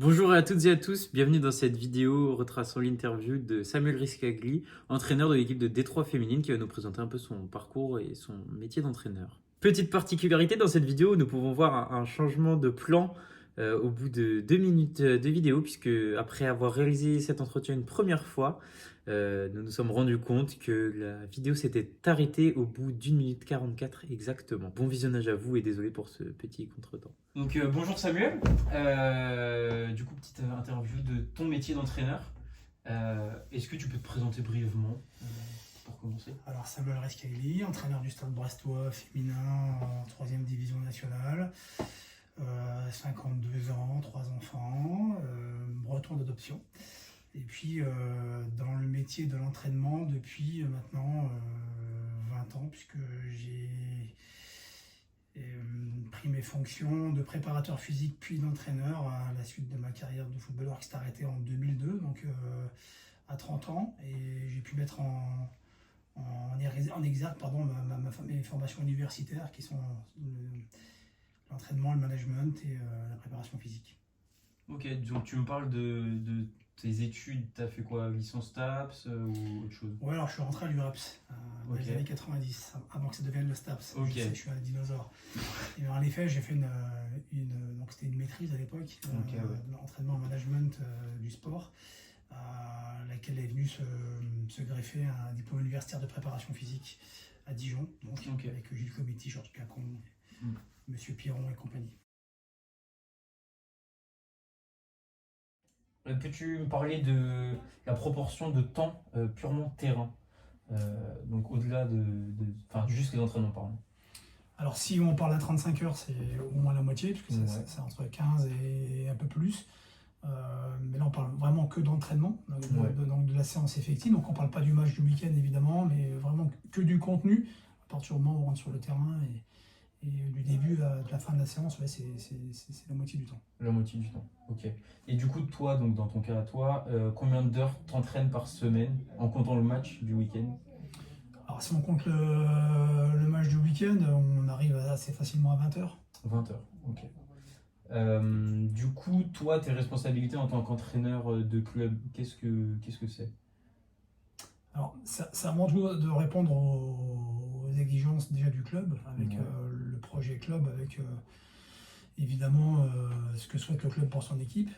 Bonjour à toutes et à tous, bienvenue dans cette vidéo retraçant l'interview de Samuel Riscagli, entraîneur de l'équipe de Détroit féminine qui va nous présenter un peu son parcours et son métier d'entraîneur. Petite particularité dans cette vidéo, nous pouvons voir un changement de plan au bout de 2 minutes de vidéo puisque après avoir réalisé cet entretien une première fois, nous nous sommes rendus compte que la vidéo s'était arrêtée au bout d'1 minute 44 exactement. Bon visionnage à vous et désolé pour ce petit contretemps. Donc bonjour Samuel. Du coup, petite interview de ton métier d'entraîneur. Est-ce que tu peux te présenter brièvement pour commencer? Alors Samuel Riscagli, entraîneur du Stade Brestois féminin en 3e division nationale, 52 ans, 3 enfants, breton d'adoption. Et puis dans le métier de l'entraînement depuis maintenant 20 ans, puisque j'ai pris mes fonctions de préparateur physique puis d'entraîneur à la suite de ma carrière de footballeur qui s'est arrêtée en 2002, donc à 30 ans. Et j'ai pu mettre en exergue mes formations universitaires qui sont l'entraînement, le management et la préparation physique. Ok, donc tu me parles de tes études, tu as fait quoi? Licence TAPS ou autre chose? Ouais, alors je suis rentré à l'URAPS dans Ok. les années 90, avant que ça devienne le STAPS. Ok. Je sais, je suis un dinosaure. Et en effet, j'ai fait donc c'était une maîtrise à l'époque, Ok, ouais. d'entraînement en management du sport, à laquelle est venu se greffer un diplôme universitaire de préparation physique à Dijon, donc Ok. avec Gilles Comiti, Georges Cacon, Mm. Monsieur Piron et compagnie. Peux-tu me parler de la proportion de temps purement terrain? Donc au-delà enfin, juste les entraînements, pardon. Alors si on parle à 35 heures, c'est au moins la moitié, puisque Ouais. c'est entre 15 et un peu plus. Mais là, on parle vraiment que d'entraînement, donc de la séance effective. Donc on ne parle pas du match du week-end, évidemment, mais vraiment que du contenu. À partir du moment où on rentre sur le terrain et du début à la fin de la séance, ouais, c'est la moitié du temps. La moitié du temps, ok. Et du coup, toi, donc dans ton cas à toi, combien d'heures t'entraînes par semaine en comptant le match du week-end? Alors si on compte le match du week-end, on arrive assez facilement à 20 heures. 20 heures, ok. Du coup, toi, tes responsabilités en tant qu'entraîneur de club, qu'est-ce que c'est? Alors, c'est avant tout de répondre aux exigences déjà du club, avec Ouais. le projet club, avec évidemment ce que souhaite le club pour son équipe.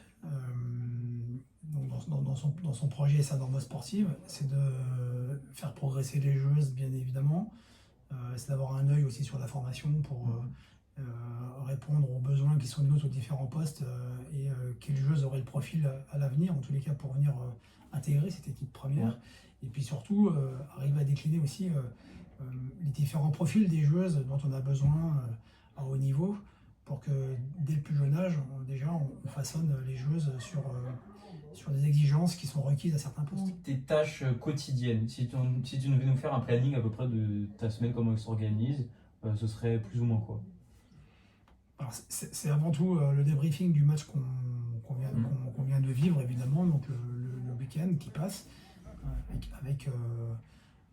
Donc dans son projet et sa norme sportive, c'est de faire progresser les joueuses, bien évidemment. C'est d'avoir un œil aussi sur la formation pour répondre aux besoins qui sont les nôtres aux différents postes et quelles joueuses auraient le profil à l'avenir, en tous les cas pour venir intégrer cette équipe première. Ouais. Et puis surtout, arriver à décliner aussi les différents profils des joueuses dont on a besoin à haut niveau pour que dès le plus jeune âge, on façonne les joueuses sur des exigences qui sont requises à certains postes. Tes tâches quotidiennes, si tu devais nous faire un planning à peu près de ta semaine, comment elle s'organise, ce serait plus ou moins quoi? Alors, c'est avant tout le débriefing du match qu'on vient de vivre, évidemment, donc le week-end qui passe, avec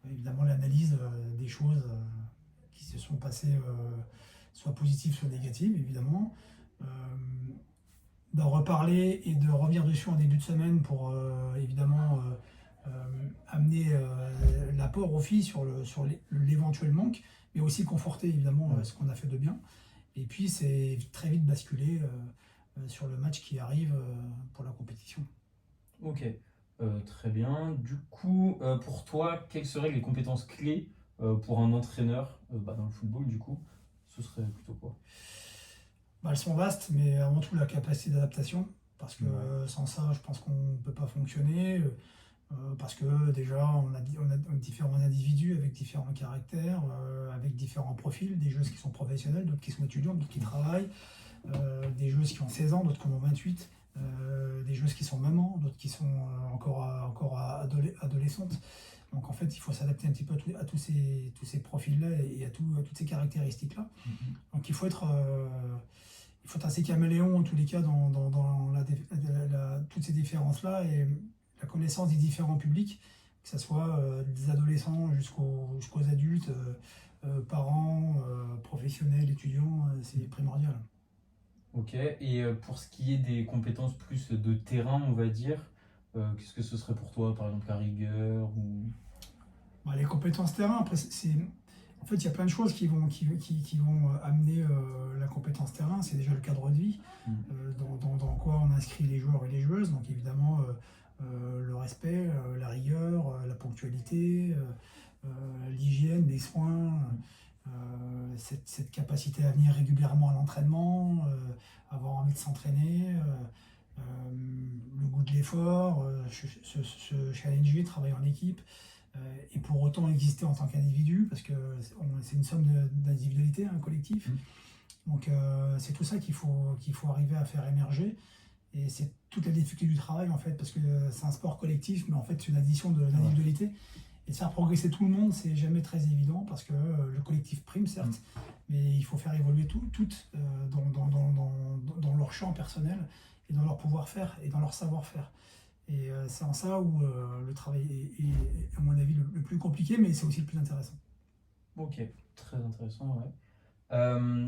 évidemment l'analyse des choses qui se sont passées, soit positives, soit négatives, évidemment. Euh, D'en reparler et de revenir dessus en début de semaine pour évidemment amener l'apport aux filles sur l'éventuel manque, mais aussi conforter évidemment ce qu'on a fait de bien. Et puis c'est très vite basculé sur le match qui arrive pour la compétition. Ok, très bien. Du coup, pour toi, quelles seraient les compétences clés pour un entraîneur dans le football, du coup? Ce serait plutôt quoi? Bah, elles sont vastes, mais avant tout la capacité d'adaptation, parce que Ouais. sans ça, je pense qu'on ne peut pas fonctionner. Parce que déjà, on a différents individus avec différents caractères, avec différents profils, des joueuses qui sont professionnelles, d'autres qui sont étudiantes, d'autres qui travaillent, des joueuses qui ont 16 ans, d'autres qui en ont 28, des joueuses qui sont mamans, d'autres qui sont encore adolescentes. Donc en fait, il faut s'adapter un petit peu à tous ces profils-là et à toutes ces caractéristiques-là. Donc il faut être assez caméléon en tous les cas dans toutes ces différences-là et la connaissance des différents publics, que ce soit des adolescents jusqu'aux adultes, parents, professionnels, étudiants, c'est primordial. Ok, et pour ce qui est des compétences plus de terrain, on va dire, qu'est-ce que ce serait pour toi, par exemple la rigueur ou... Bah, les compétences terrain, après, en fait, il y a plein de choses qui vont amener la compétence terrain. C'est déjà le cadre de vie, Mm. dans quoi on inscrit les joueurs et les joueuses. Donc évidemment, le respect, la rigueur, la ponctualité, l'hygiène, les soins, cette capacité à venir régulièrement à l'entraînement, avoir envie de s'entraîner, le goût de l'effort, se challenger, travailler en équipe, et pour autant exister en tant qu'individu, parce que c'est une somme d'individualité, un collectif. Mm. Donc c'est tout ça qu'il faut arriver à faire émerger. Et c'est toute la difficulté du travail en fait, parce que c'est un sport collectif, mais en fait c'est une addition Ouais. d'individualité. Et de faire progresser tout le monde, c'est jamais très évident, parce que le collectif prime, certes, mais il faut faire évoluer toutes dans leur champ personnel, et dans leur pouvoir-faire, et dans leur savoir-faire. Et c'est en ça où le travail est, à mon avis, le plus compliqué, mais c'est aussi le plus intéressant. Ok, très intéressant, ouais.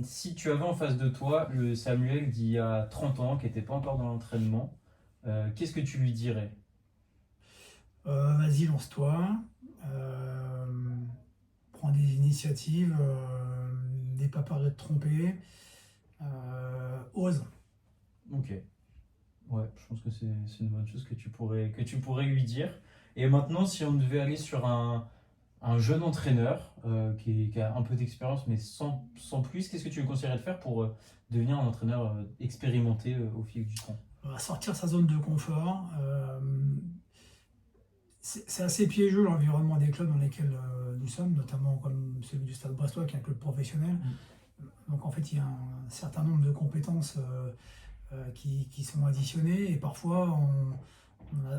Si tu avais en face de toi le Samuel d'il y a 30 ans, qui n'était pas encore dans l'entraînement, qu'est-ce que tu lui dirais? Vas-y, lance-toi. Euh, Prends des initiatives. N'aie pas peur de te tromper. Ose. Ok, ouais, je pense que c'est une bonne chose que tu pourrais lui dire. Et maintenant, si on devait aller sur un jeune entraîneur qui a un peu d'expérience, mais sans plus, qu'est-ce que tu lui conseillerais de faire pour devenir un entraîneur expérimenté au fil du temps? Sortir sa zone de confort. C'est assez piégeux l'environnement des clubs dans lesquels nous sommes, notamment comme celui du Stade Brestois, qui est un club professionnel. Mm. Donc en fait, il y a un certain nombre de compétences qui sont additionnées, et parfois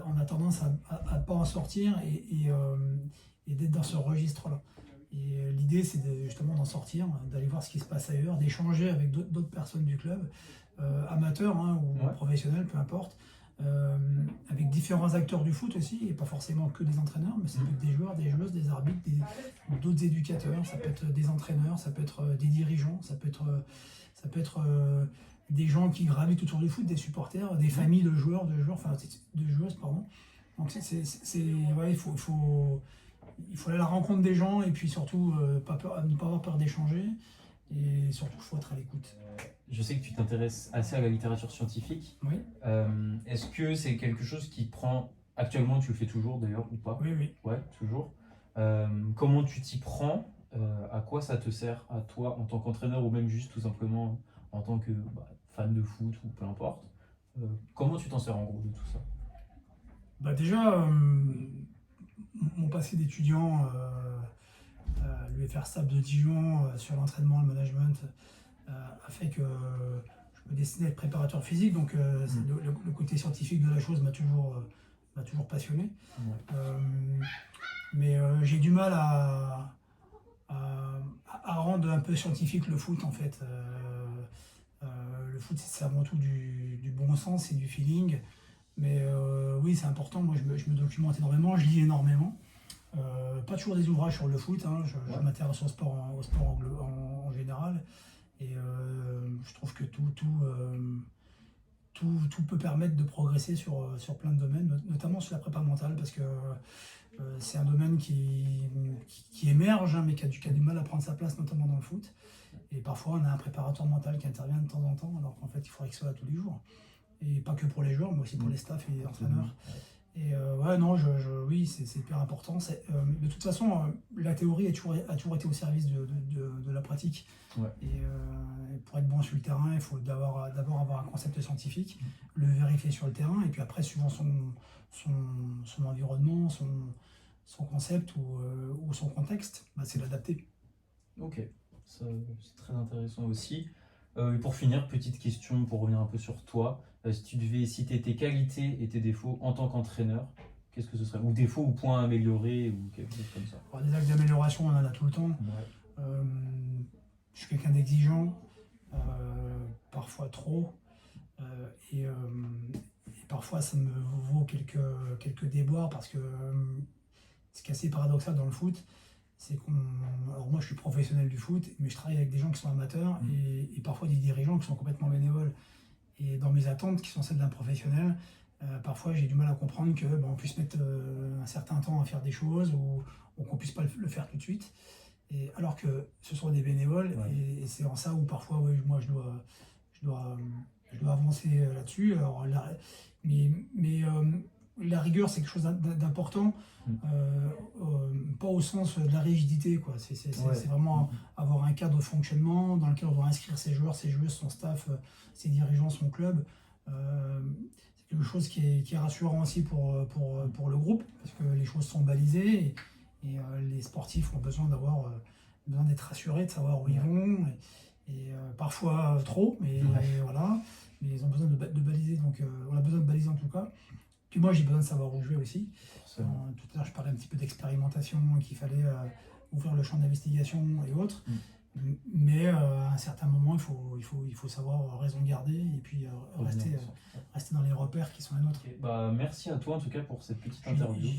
on a tendance à ne pas en sortir, et d'être dans ce registre-là. Et l'idée, c'est justement d'en sortir, d'aller voir ce qui se passe ailleurs, d'échanger avec d'autres personnes du club, amateurs, hein, ou Ouais. professionnels, peu importe, euh, avec différents acteurs du foot aussi, et pas forcément que des entraîneurs, mais ça peut Mm. être des joueurs, des joueuses, des arbitres, d'autres éducateurs, ça peut être des entraîneurs, ça peut être des dirigeants, ça peut être des gens qui gravitent autour du foot, des supporters, des familles enfin de joueuses, pardon. Donc ouais, il faut aller à la rencontre des gens, et puis surtout ne pas avoir peur d'échanger, et surtout il faut être à l'écoute. Je sais que tu t'intéresses assez à la littérature scientifique. Oui, Est-ce que c'est quelque chose qui te prend actuellement, tu le fais toujours d'ailleurs ou pas? oui, oui. Ouais, toujours. Comment tu t'y prends? À quoi ça te sert à toi en tant qu'entraîneur ou même juste tout simplement en tant que fan de foot ou peu importe? Comment tu t'en sers en gros de tout ça? Bah déjà, mon passé d'étudiant à l'UFR STAPS de Dijon, sur l'entraînement, le management, a fait que je me destinais à être préparateur physique. Donc Mm. le côté scientifique de la chose m'a toujours passionné. Ouais. Euh, mais j'ai du mal à, à rendre un peu scientifique le foot en fait. Le foot, c'est avant tout du bon sens et du feeling. Mais oui, c'est important. Moi, je me documente énormément, je lis énormément. Pas toujours des ouvrages sur le foot, hein. Je Ouais. m'intéresse au sport en général. Et je trouve que tout peut permettre de progresser sur plein de domaines, notamment sur la prépa mentale, parce que c'est un domaine qui émerge, hein, mais qui a du mal à prendre sa place, notamment dans le foot. Et parfois, on a un préparateur mental qui intervient de temps en temps, alors qu'en fait, il faudrait qu'il soit là tous les jours. Et pas que pour les joueurs, mais aussi pour Mm. les staffs et les Absolument. entraîneurs. Et ouais, non, oui, c'est hyper important. De toute façon, la théorie a toujours été au service de la pratique. Ouais. Et pour être bon sur le terrain, il faut d'abord avoir un concept scientifique, le vérifier sur le terrain, et puis après, suivant son environnement, son concept, ou son contexte, bah, c'est l'adapter. Ok, ça, c'est très intéressant aussi. Et pour finir, petite question pour revenir un peu sur toi. Si tu devais citer tes qualités et tes défauts en tant qu'entraîneur, qu'est-ce que ce serait? Ou défauts ou points à améliorer ou quelque chose comme ça. Alors, des axes d'amélioration, on en a tout le temps. Ouais. Euh, je suis quelqu'un d'exigeant, parfois trop, et parfois ça me vaut quelques déboires, parce que ce qui est assez paradoxal dans le foot, c'est qu'on... Alors moi, je suis professionnel du foot, mais je travaille avec des gens qui sont amateurs et parfois des dirigeants qui sont complètement bénévoles. Et dans mes attentes, qui sont celles d'un professionnel, parfois j'ai du mal à comprendre que on puisse mettre un certain temps à faire des choses ou qu'on puisse pas le faire tout de suite. Et alors que ce sont des bénévoles, et c'est en ça où parfois moi je dois, je dois avancer là-dessus. Alors, la rigueur, c'est quelque chose d'important, pas au sens de la rigidité, quoi. C'est vraiment avoir un cadre de fonctionnement dans lequel on doit inscrire ses joueurs, ses joueuses, son staff, ses dirigeants, son club. C'est quelque chose qui est rassurant aussi pour le groupe, parce que les choses sont balisées et les sportifs ont besoin d'être rassurés, de savoir où ils vont. Et parfois trop, mais voilà. Mais ils ont besoin de baliser, donc on a besoin de baliser en tout cas. Puis moi, j'ai besoin de savoir où je vais aussi. Tout à l'heure, je parlais un petit peu d'expérimentation, qu'il fallait ouvrir le champ d'investigation et autres. Mais à un certain moment, il faut savoir raison garder et puis rester dans les repères qui sont les nôtres. Bah, merci à toi en tout cas pour cette petite interview.